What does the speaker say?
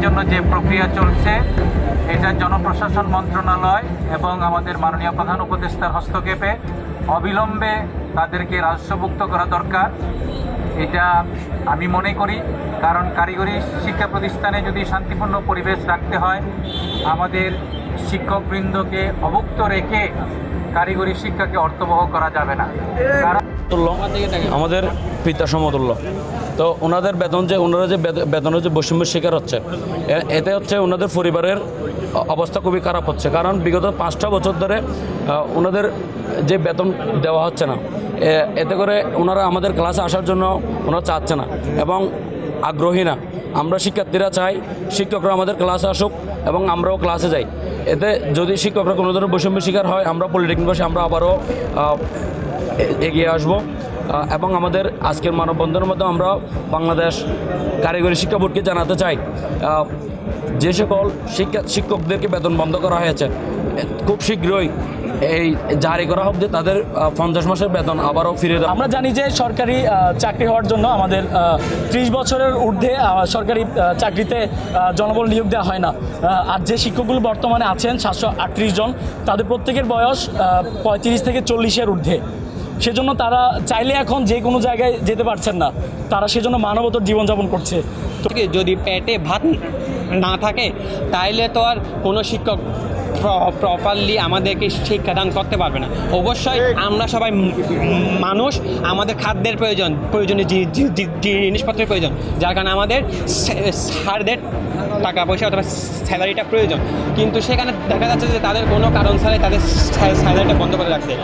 জন্য যে প্রক্রিয়া চলছে এটা জনপ্রশাসন মন্ত্রণালয় এবং আমাদের মাননীয় প্রধান উপদেষ্টার হস্তক্ষেপে অবিলম্বে তাদেরকে রাজস্বভুক্ত করা দরকার। এটা আমি মনে করি, কারণ কারিগরি শিক্ষা প্রতিষ্ঠানে যদি শান্তিপূর্ণ পরিবেশ রাখতে হয়, আমাদের শিক্ষকবৃন্দকে অভুক্ত রেখে কারিগরি শিক্ষাকে অর্থবহ করা যাবে না। আমাদের পিতা সমতুল্য, তো ওনাদের বেতন যে ওনারা যে বেতনের যে বৈষম্যের শিকার হচ্ছে, এতে হচ্ছে ওনাদের পরিবারের অবস্থা খুবই খারাপ হচ্ছে। কারণ বিগত 5টা বছর ধরে ওনাদের যে বেতন দেওয়া হচ্ছে না, এতে করে ওনারা আমাদের ক্লাসে আসার জন্য ওনারা চাচ্ছে না এবং আগ্রহী না। আমরা শিক্ষার্থীরা চাই শিক্ষকরা আমাদের ক্লাসে আসুক এবং আমরাও ক্লাসে যাই। এতে যদি শিক্ষকরা কোনো ধরনের বৈষম্যের শিকার হয়, আমরা পলিটেকনিক আমরা আবারও এগিয়ে আসব এবং আমাদের আজকের মানববন্ধনের মধ্যে আমরা বাংলাদেশ কারিগরি শিক্ষা বোর্ডকে জানাতে চাই, যে সকল শিক্ষকদেরকে বেতন বন্ধ করা হয়েছে খুব শীঘ্রই এই জারি করা হোক যে তাদের 50 মাসের বেতন আবারও ফিরে দেওয়া। আমরা জানি যে সরকারি চাকরি হওয়ার জন্য আমাদের 30 বছরের ঊর্ধ্বে সরকারি চাকরিতে জনবল নিয়োগ দেওয়া হয় না। আর যে শিক্ষকগুলো বর্তমানে আছেন 738 জন, তাদের প্রত্যেকের বয়স 35 থেকে 40-এর ঊর্ধ্বে। সেজন্য তারা চাইলে এখন যে কোনো জায়গায় যেতে পারছেন না, তারা সেজন্য মানবতর জীবনযাপন করছে। যদি পেটে ভাত না থাকে তাইলে তো আর কোনো শিক্ষক প্রপারলি আমাদেরকে শিক্ষাদান করতে পারবে না। অবশ্যই আমরা সবাই মানুষ, আমাদের খাদ্যের প্রয়োজনীয় জিনিসপত্রের প্রয়োজন, যার কারণে আমাদের স্যারদের টাকা পয়সা অথবা স্যালারিটা প্রয়োজন। কিন্তু সেখানে দেখা যাচ্ছে যে তাদের কোনো কারণ ছাড়াই তাদের স্যালারিটা বন্ধ করে রাখছে।